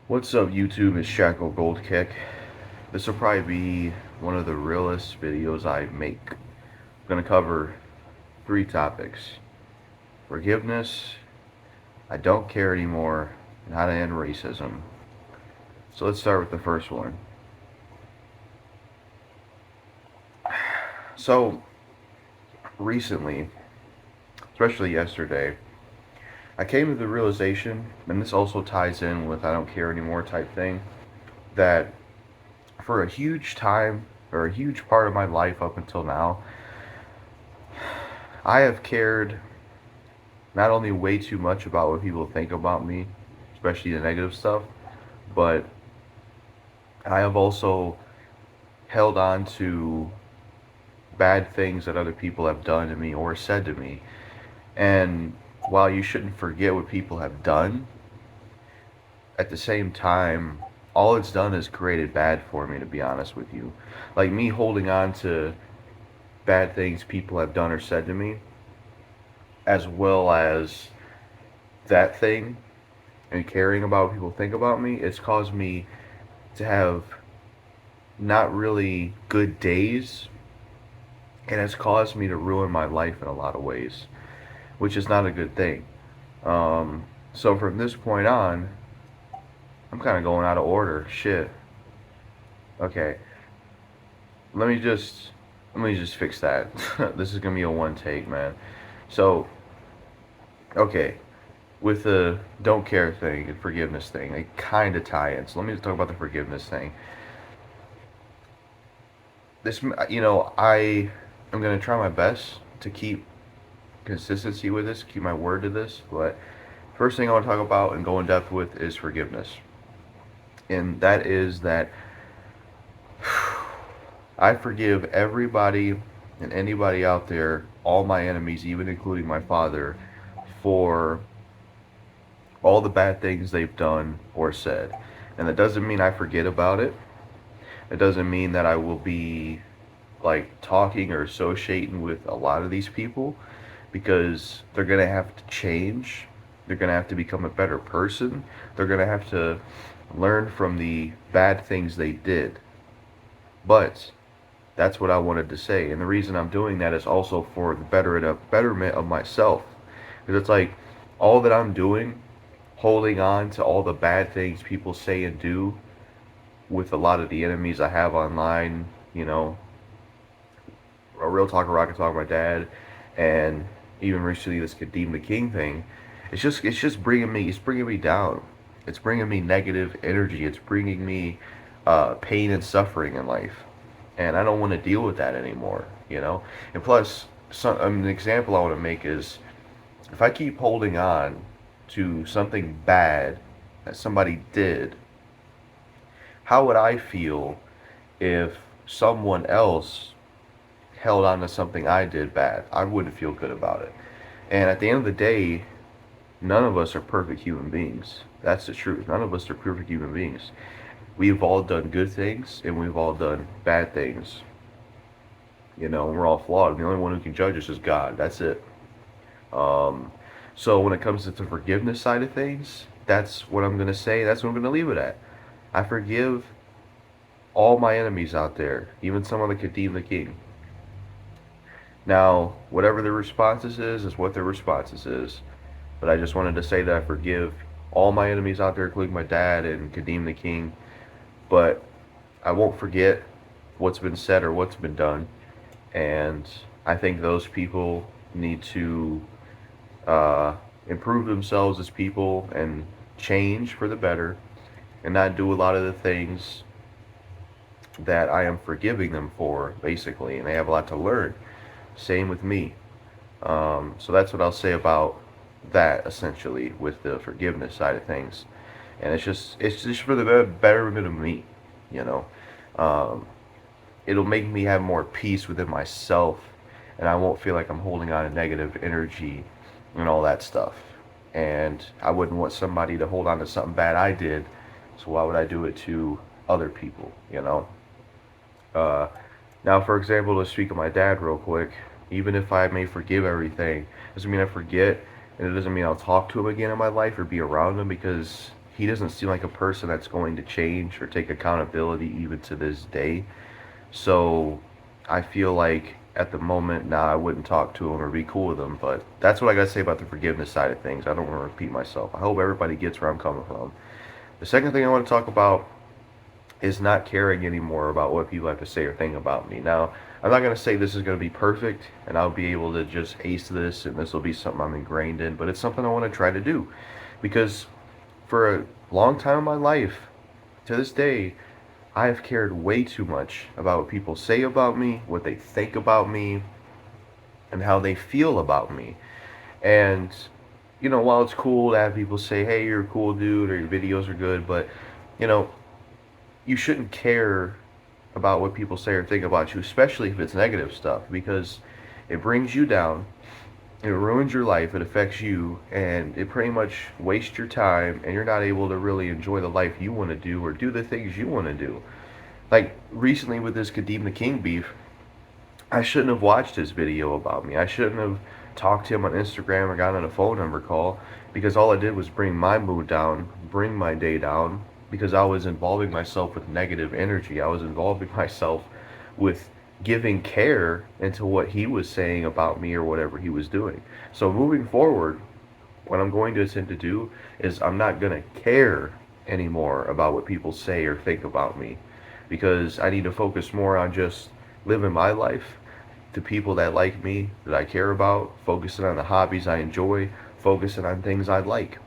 What's up, YouTube? It's JackalGoldKick. This will probably be one of the realest videos I make. I'm going to cover three topics: forgiveness, I don't care anymore, and how to end racism. So let's start with the first one. So, recently, especially yesterday, I came to the realization, and this also ties in with I don't care anymore type thing, that for a huge time, or a huge part of my life up until now, I have cared not only way too much about what people think about me, especially the negative stuff, but I have also held on to bad things that other people have done to me or said to me. And while you shouldn't forget what people have done, at the same time, all it's done is created bad for me, to be honest with you. Like me holding on to bad things people have done or said to me, as well as that thing and caring about what people think about me, it's caused me to have not really good days, and it's caused me to ruin my life in a lot of ways, which is not a good thing. So from this point on, I'm kind of going out of order. Shit. Okay, let me just let me just fix that. This is gonna be a one take, man. So, okay, with the don't care thing and forgiveness thing, they kind of tie in. So let me just talk about the forgiveness thing. This, I am gonna try my best to keep consistency with this, keep my word to this. But first thing I want to talk about and go in depth with is forgiveness, and that is that I forgive everybody and anybody out there, all my enemies, even including my father, for all the bad things they've done or said. And that doesn't mean I forget about it. It doesn't mean that I will be like talking or associating with a lot of these people, because they're going to have to change. They're going to have to become a better person. They're going to have to learn from the bad things they did. But that's what I wanted to say. And the reason I'm doing that is also for the betterment of myself. Because it's like all that I'm doing, holding on to all the bad things people say and do with a lot of the enemies I have online, a real talk, a rocket talk, my dad, and even recently this Kadeem the King thing. It's just bringing me down. It's bringing me negative energy. It's bringing me pain and suffering in life, and I don't want to deal with that anymore. And plus, an example I want to make is if I keep holding on to something bad that somebody did, how would I feel if someone else held on to something I did bad? I wouldn't feel good about it. And at the end of the day, none of us are perfect human beings. That's the truth. None of us are perfect human beings. We've all done good things and we've all done bad things. We're all flawed. The only one who can judge us is God. That's it. Um, so when it comes to the forgiveness side of things, that's what I'm gonna say. That's what I'm gonna leave it at. I forgive all my enemies out there, even some of the Kadeem the King. Now, whatever their responses is what their responses is. But I just wanted to say that I forgive all my enemies out there, including my dad and Kadeem the King. But I won't forget what's been said or what's been done. And I think those people need to improve themselves as people and change for the better and not do a lot of the things that I am forgiving them for, basically. And they have a lot to learn. Same with me. So that's what I'll say about that, essentially, with the forgiveness side of things. And it's just for the betterment of me, you know. Um, it'll make me have more peace within myself, and I won't feel like I'm holding on to negative energy and all that stuff. And I wouldn't want somebody to hold on to something bad I did, so why would I do it to other people? Uh, Now, for example, to speak of my dad real quick, even if I may forgive everything, doesn't mean I forget, and it doesn't mean I'll talk to him again in my life or be around him, because he doesn't seem like a person that's going to change or take accountability even to this day. So I feel like at the moment, nah, I wouldn't talk to him or be cool with him. But that's what I gotta say about the forgiveness side of things. I don't want to repeat myself. I hope everybody gets where I'm coming from. The second thing I want to talk about is not caring anymore about what people have to say or think about me. Now, I'm not going to say this is going to be perfect and I'll be able to just ace this and this will be something I'm ingrained in, but it's something I want to try to do because for a long time in my life, to this day, I have cared way too much about what people say about me, what they think about me, and how they feel about me. And, you know, while it's cool to have people say, hey, you're a cool dude or your videos are good, but, you know, you shouldn't care about what people say or think about you, especially if it's negative stuff, because it brings you down, it ruins your life, it affects you, and it pretty much wastes your time, and you're not able to really enjoy the life you want to do or do the things you want to do. Like recently with this Kadeem the King beef, I shouldn't have watched his video about me. I shouldn't have talked to him on Instagram or got on a phone number call because all it did was bring my mood down, bring my day down because I was involving myself with negative energy. I was involving myself with giving care into what he was saying about me or whatever he was doing. So moving forward, what I'm going to attempt to do is I'm not going to care anymore about what people say or think about me because I need to focus more on just living my life to people that like me, that I care about, focusing on the hobbies I enjoy, focusing on things I like.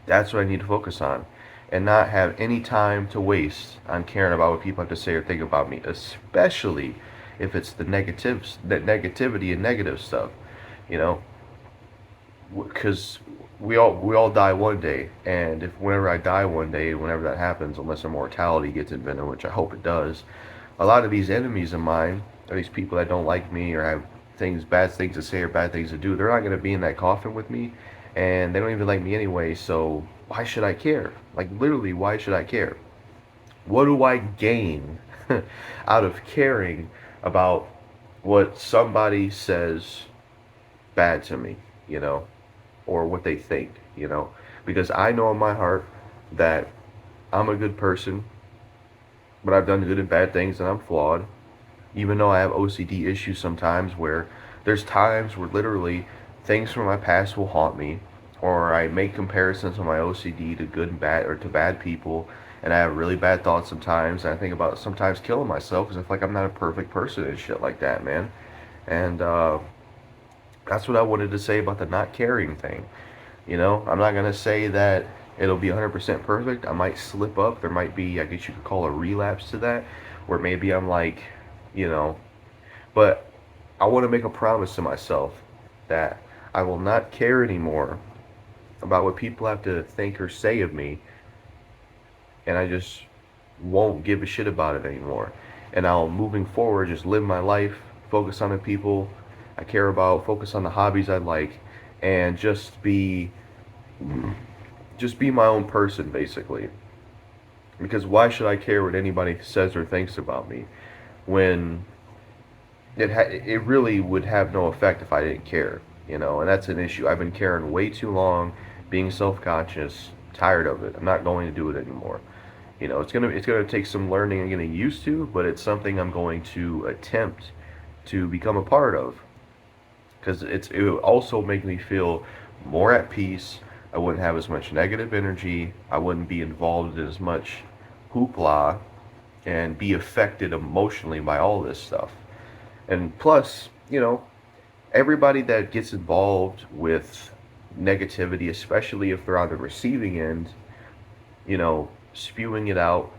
That's what I need to focus on and not have any time to waste on caring about what people have to say or think about me, especially if it's the negatives, that negativity and negative stuff, you know, because we all die one day, and if whenever I die one day, whenever that happens, unless immortality gets invented, which I hope it does, a lot of these enemies of mine, or these people that don't like me or have things, bad things to say or bad things to do, they're not going to be in that coffin with me, and they don't even like me anyway. So why should I care? Like literally, why should I care? What do I gain out of caring about what somebody says bad to me? You know, or what they think, you know, because I know in my heart that I'm a good person, but I've done good and bad things and I'm flawed. Even though I have OCD issues sometimes where there's times where literally things from my past will haunt me, or I make comparisons of my OCD to good and bad or to bad people, and I have really bad thoughts sometimes, and I think about sometimes killing myself because I feel like I'm not a perfect person and shit like that, man. And that's what I wanted to say about the not caring thing. You know, I'm not going to say that it'll be 100% perfect. I might slip up. There might be, I guess you could call a relapse to that, where maybe I'm like, you know, but I want to make a promise to myself that I will not care anymore about what people have to think or say of me, and I just won't give a shit about it anymore. And I'll, moving forward, just live my life, focus on the people I care about, focus on the hobbies I like, and just be my own person basically. Because why should I care what anybody says or thinks about me when it really would have no effect if I didn't care, you know? And that's an issue. I've been caring way too long, being self-conscious, tired of it. I'm not going to do it anymore. You know, it's gonna take some learning and getting used to, but it's something I'm going to attempt to become a part of because it would also make me feel more at peace. I wouldn't have as much negative energy. I wouldn't be involved in as much hoopla and be affected emotionally by all this stuff. And plus, you know, everybody that gets involved with negativity, especially if they're on the receiving end, you know, spewing it out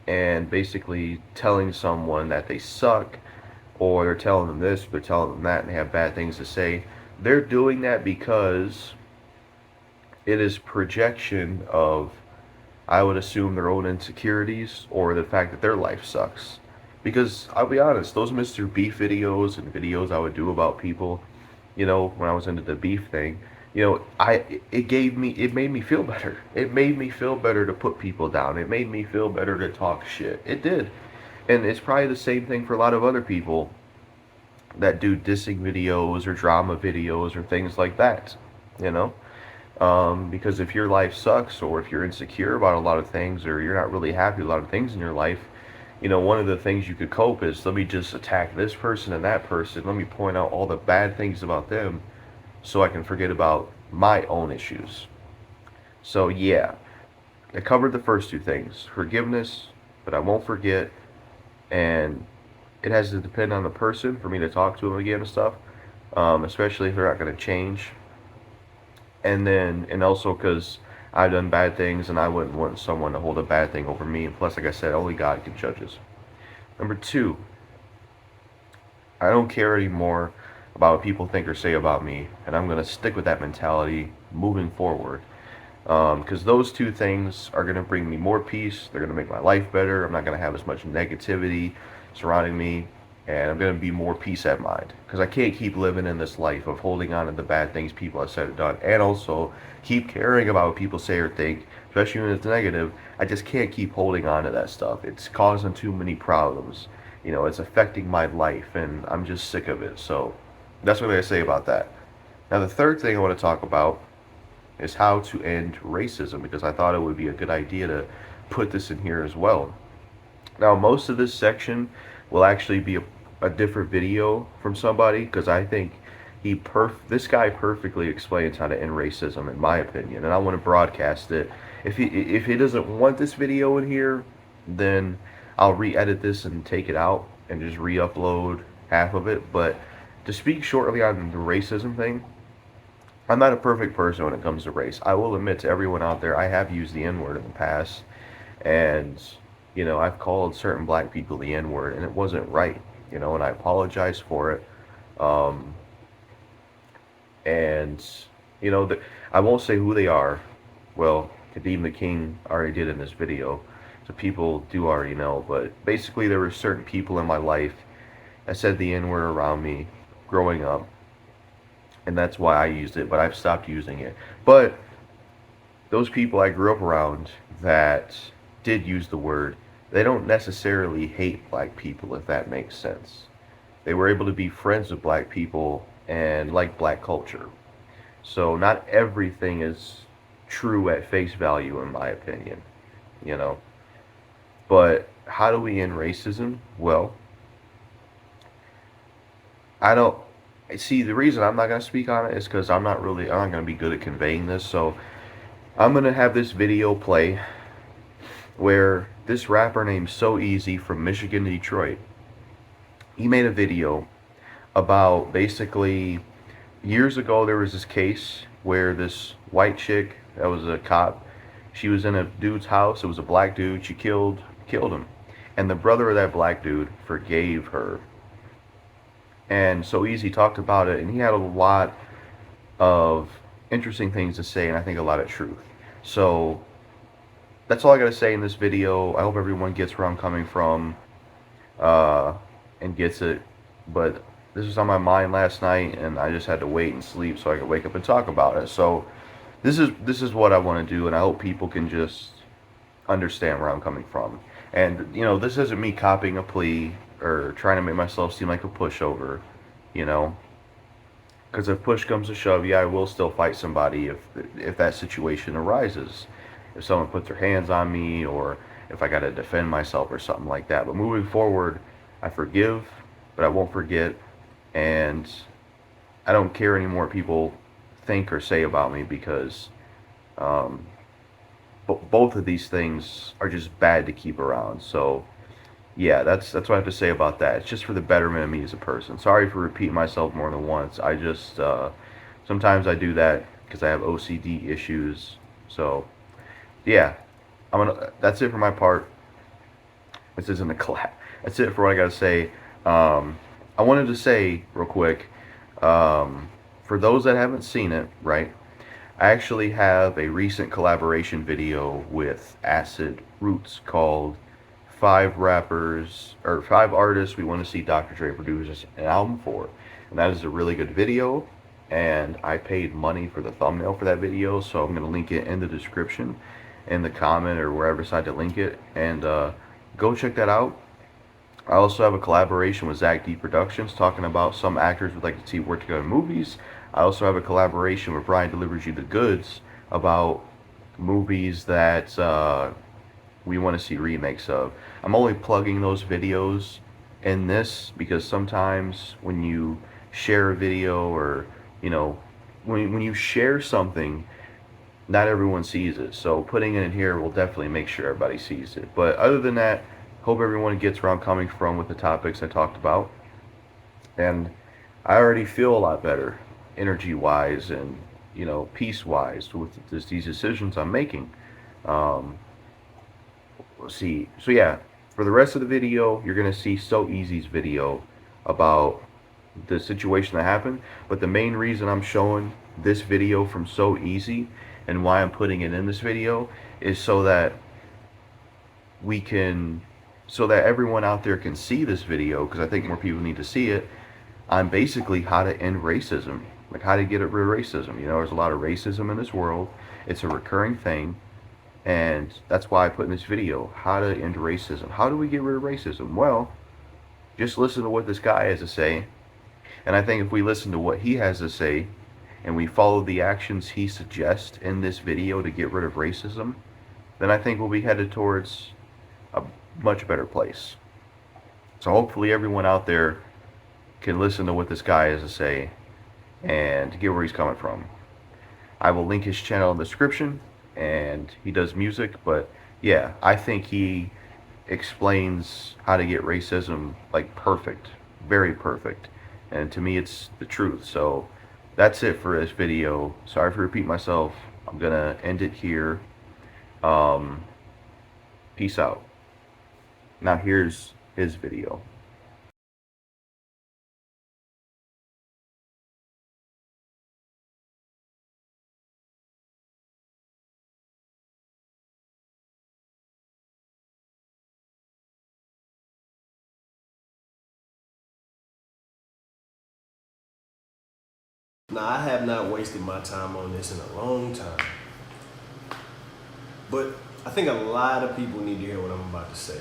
and basically telling someone that they suck, or they're telling them this, they're telling them that, and they have bad things to say. They're doing that because it is projection of, I would assume, their own insecurities or the fact that their life sucks. Because I'll be honest, those Mr. Beef videos and videos I would do about people, you know, when I was into the beef thing, you know, it made me feel better. It made me feel better to put people down. It made me feel better to talk shit. It did. And it's probably the same thing for a lot of other people that do dissing videos or drama videos or things like that, you know? Because if your life sucks, or if you're insecure about a lot of things, or you're not really happy with a lot of things in your life, one of the things you could cope is, let me just attack this person and that person. Let me point out all the bad things about them so I can forget about my own issues. So, yeah, I covered the first two things, forgiveness, but I won't forget. And it has to depend on the person for me to talk to them again and stuff, especially if they're not going to change. And also because I've done bad things, and I wouldn't want someone to hold a bad thing over me. And plus, like I said, only God can judge us. Number two, I don't care anymore about what people think or say about me, and I'm going to stick with that mentality moving forward. Because those two things are going to bring me more peace. They're going to make my life better. I'm not going to have as much negativity surrounding me, and I'm going to be more peace at mind. Because I can't keep living in this life of holding on to the bad things people have said or done, and also keep caring about what people say or think, especially when it's negative. I just can't keep holding on to that stuff. It's causing too many problems. It's affecting my life, and I'm just sick of it. So that's what I say about that. Now, the third thing I want to talk about is how to end racism, because I thought it would be a good idea to put this in here as well. Now, most of this section will actually be a different video from somebody, because I think this guy perfectly explains how to end racism, in my opinion, and I want to broadcast it. If he doesn't want this video in here, then I'll re-edit this and take it out and just re-upload half of it. But to speak shortly on the racism thing, I'm not a perfect person when it comes to race. I will admit to everyone out there, I have used the N word in the past, and I've called certain black people the N word, and it wasn't right. And I apologize for it. Um, and I won't say who they are. Well, Kadeem the King already did in this video, so people do already know. But basically, there were certain people in my life that said the N word around me growing up, and that's why I used it, but I've stopped using it. But those people I grew up around that did use the word, they don't necessarily hate black people, if that makes sense. They were able to be friends with black people and like black culture. So not everything is true at face value, in my opinion, you know. But how do we end racism? Well, I don't see, the reason I'm not going to speak on it is because I'm not going to be good at conveying this. So I'm going to have this video play where this rapper named So Easy from Michigan, Detroit, he made a video about, basically, years ago there was this case where this white chick that was a cop, she was in a dude's house. It was a black dude. She killed him, and the brother of that black dude forgave her. And So Easy talked about it, and he had a lot of interesting things to say, and I think a lot of truth. So that's all I got to say in this video. I hope everyone gets where I'm coming from, and gets it. But this was on my mind last night, and I just had to wait and sleep so I could wake up and talk about it. So this is what I want to do, and I hope people can just understand where I'm coming from. And this isn't me copying a plea or trying to make myself seem like a pushover, you know. Because if push comes to shove, yeah, I will still fight somebody if that situation arises. If someone puts their hands on me, or if I got to defend myself or something like that. But moving forward, I forgive, but I won't forget. And I don't care anymore what people think or say about me, because both of these things are just bad to keep around. So yeah, that's what I have to say about that. It's just for the betterment of me as a person. Sorry for repeating myself more than once. I just sometimes I do that because I have OCD issues. So yeah, That's it for my part. This isn't a collab. That's it for what I gotta say. I wanted to say real quick, for those that haven't seen it, right? I actually have a recent collaboration video with Acid Roots called Five Artists We Want to See Dr. Dre produce an album for. And that is a really good video, and I paid money for the thumbnail for that video, so I'm going to link it in the description, in the comment, or wherever I decide to link it, and go check that out. I also have a collaboration with Zach D Productions talking about some actors would like to see work together in movies. I also have a collaboration with Brian Delivers You the Goods about movies that we want to see remakes of. I'm only plugging those videos in this because sometimes when you share a video, or you know, when you share something, not everyone sees it. So putting it in here will definitely make sure everybody sees it. But other than that, hope everyone gets where I'm coming from with the topics I talked about. And I already feel a lot better, energy wise and peace wise, with these decisions I'm making. Um, let's see. So yeah, for the rest of the video, you're gonna see So Easy's video about the situation that happened. But the main reason I'm showing this video from So Easy and why I'm putting it in this video is so that we can, so that everyone out there can see this video, because I think more people need to see it, on basically how to end racism, like how to get rid of racism. There's a lot of racism in this world. It's a recurring thing. And that's why I put in this video, how to end racism. How do we get rid of racism? Well, just listen to what this guy has to say. And I think if we listen to what he has to say and we follow the actions he suggests in this video to get rid of racism, then I think we'll be headed towards a much better place. So hopefully everyone out there can listen to what this guy has to say and get where he's coming from. I will link his channel in the description, and he does music, but yeah, I think he explains how to get racism like perfect, very perfect, and to me it's the truth. So that's it for this video. Sorry for repeating myself. I'm gonna end it here. Peace out. Now here's his video. Now, I have not wasted my time on this in a long time, but I think a lot of people need to hear what I'm about to say.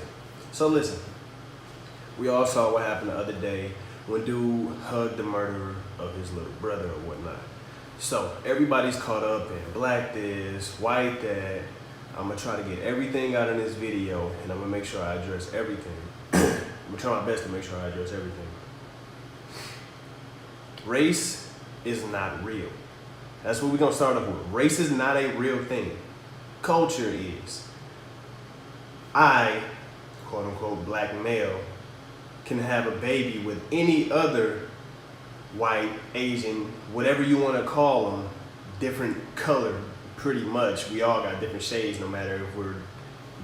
So listen, we all saw what happened the other day when dude hugged the murderer of his little brother or whatnot. So everybody's caught up in black this, white that. I'm gonna try to get everything out of this video, and I'm gonna make sure I address everything. I'm gonna try my best to make sure I address everything. Race is not real. That's what we're gonna start off with. Race is not a real thing. Culture is. I, quote unquote, black male, can have a baby with any other white, Asian, whatever you wanna call them, different color, pretty much. We all got different shades no matter if we're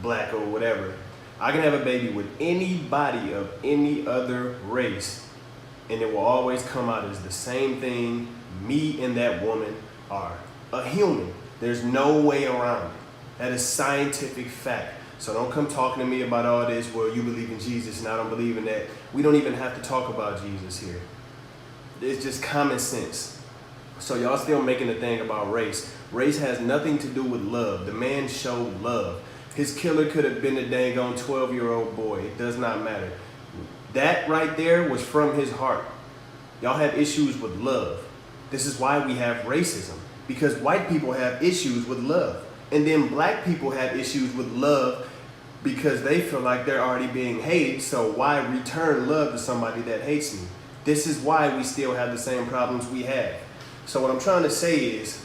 black or whatever. I can have a baby with anybody of any other race, and it will always come out as the same thing. Me and that woman are a human. There's no way around it. That is scientific fact. So don't come talking to me about all this, well, you believe in Jesus and I don't believe in that. We don't even have to talk about Jesus here. It's just common sense. So y'all still making a thing about race. Race has nothing to do with love. The man showed love. His killer could have been a dang on 12-year-old boy. It does not matter. That right there was from his heart. Y'all have issues with love. This is why we have racism, because white people have issues with love. And then black people have issues with love because they feel like they're already being hated. So why return love to somebody that hates me? This is why we still have the same problems we have. So what I'm trying to say is,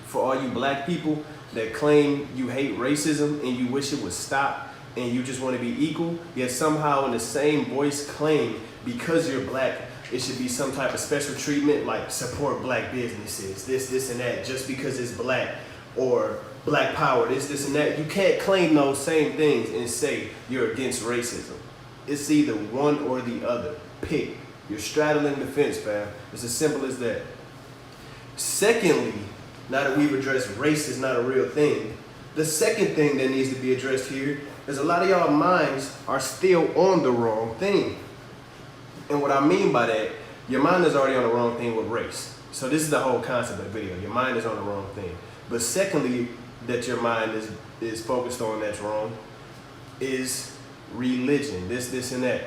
for all you black people that claim you hate racism and you wish it would stop and you just want to be equal, yet somehow in the same voice claim because you're black, it should be some type of special treatment, like support black businesses, this, and that, just because it's black, or black power, this, and that. You can't claim those same things and say you're against racism. It's either one or the other. Pick. You're straddling the fence, fam. It's as simple as that. Secondly, now that we've addressed race is not a real thing, the second thing that needs to be addressed here is a lot of y'all minds are still on the wrong thing. And what I mean by that, your mind is already on the wrong thing with race. So this is the whole concept of the video. Your mind is on the wrong thing. But secondly, that your mind is focused on that's wrong is religion, this, and that.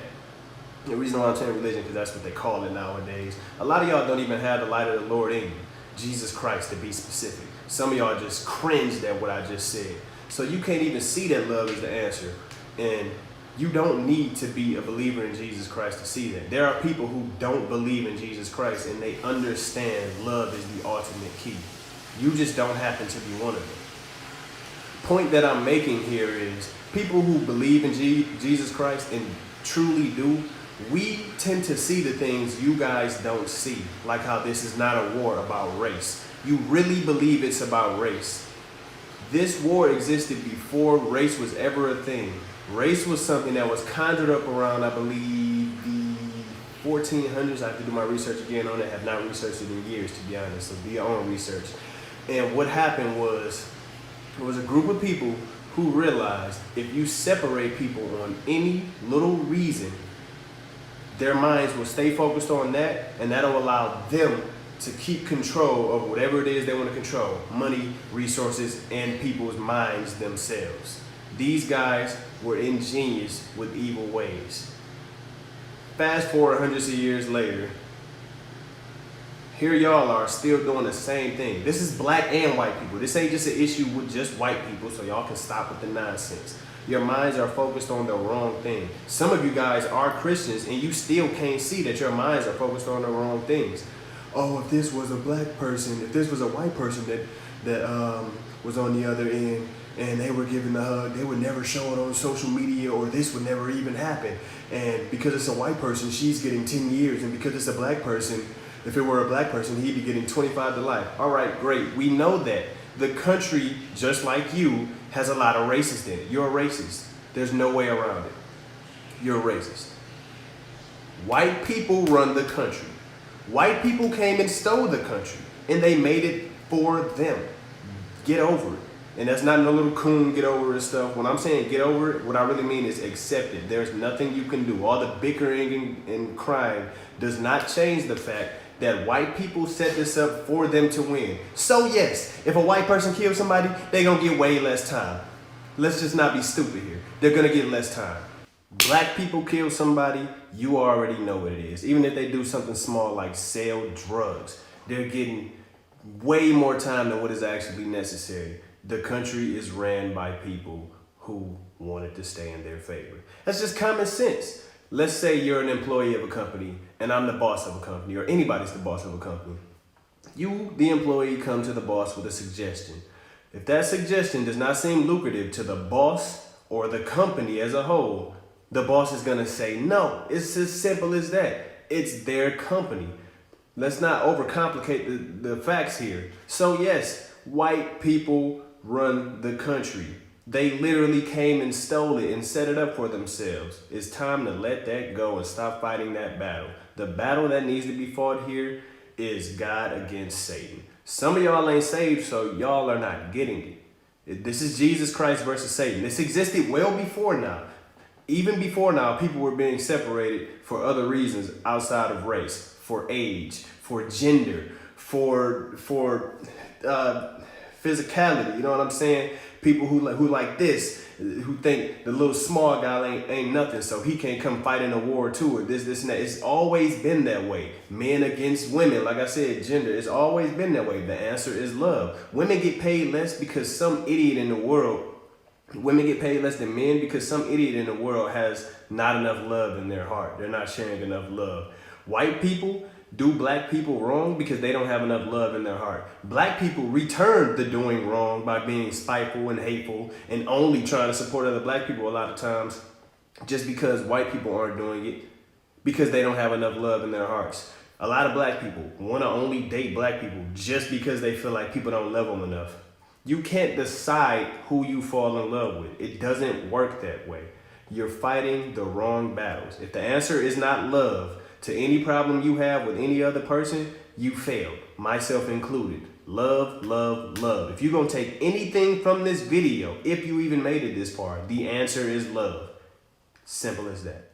The reason why I'm saying religion, because that's what they call it nowadays. A lot of y'all don't even have the light of the Lord in you. Jesus Christ, to be specific. Some of y'all just cringed at what I just said. So you can't even see that love is the answer. And you don't need to be a believer in Jesus Christ to see that. There are people who don't believe in Jesus Christ and they understand love is the ultimate key. You just don't happen to be one of them. Point that I'm making here is people who believe in Jesus Christ and truly do, we tend to see the things you guys don't see, like how this is not a war about race. You really believe it's about race. This war existed before race was ever a thing. Race was something that was conjured up around, I believe, the 1400s. I have to do my research again on it. I have not researched it in years, to be honest, so do your own research. And what happened was, there was a group of people who realized if you separate people on any little reason, their minds will stay focused on that, and that'll allow them to keep control of whatever it is they want to control. Money, resources, and people's minds themselves. These guys were ingenious with evil ways. Fast forward hundreds of years later, here y'all are still doing the same thing. This is black and white people. This ain't just an issue with just white people, so y'all can stop with the nonsense. Your minds are focused on the wrong thing. Some of you guys are Christians and you still can't see that your minds are focused on the wrong things. Oh, if this was a black person, if this was a white person that was on the other end and they were giving the hug, they would never show it on social media, or this would never even happen. And because it's a white person, she's getting 10 years. And because it's a black person, if it were a black person, he'd be getting 25 to life. All right, great. We know that. The country, just like you, has a lot of racists in it. You're a racist. There's no way around it. You're a racist. White people run the country. White people came and stole the country, and they made it for them. Get over it. And that's not no little coon get over it stuff. When I'm saying get over it, what I really mean is accept it. There's nothing you can do. All the bickering and crime does not change the fact that white people set this up for them to win. So yes, if a white person kills somebody, they're gonna get way less time. Let's just not be stupid here. They're gonna get less time. Black people kill somebody, you already know what it is. Even if they do something small like sell drugs, they're getting way more time than what is actually necessary. The country is ran by people who want it to stay in their favor. That's just common sense. Let's say you're an employee of a company and I'm the boss of a company, or anybody's the boss of a company. You, the employee, come to the boss with a suggestion. If that suggestion does not seem lucrative to the boss or the company as a whole, the boss is gonna say no. It's as simple as that. It's their company. Let's not overcomplicate the facts here. So yes, white people run the country. They literally came and stole it and set it up for themselves. It's time to let that go and stop fighting that battle. The battle that needs to be fought here is God against Satan. Some of y'all ain't saved, so y'all are not getting it. This is Jesus Christ versus Satan. This existed well before now. Even before now, people were being separated for other reasons outside of race, for age, for gender, for physicality. You know what I'm saying? People who like this, who think the little small guy ain't nothing, so he can't come fight in a war too, or this and that. It's always been that way. Men against women, like I said, gender. It's always been that way. The answer is love. Women get paid less because some idiot in the world. Women get paid less than men because some idiot in the world has not enough love in their heart. They're not sharing enough love. White people do black people wrong because they don't have enough love in their heart. Black people return the doing wrong by being spiteful and hateful and only trying to support other black people a lot of times just because white people aren't doing it because they don't have enough love in their hearts. A lot of black people want to only date black people just because they feel like people don't love them enough. You can't decide who you fall in love with. It doesn't work that way. You're fighting the wrong battles. If the answer is not love to any problem you have with any other person, you failed, myself included. Love, love, love. If you're going to take anything from this video, if you even made it this far, the answer is love. Simple as that.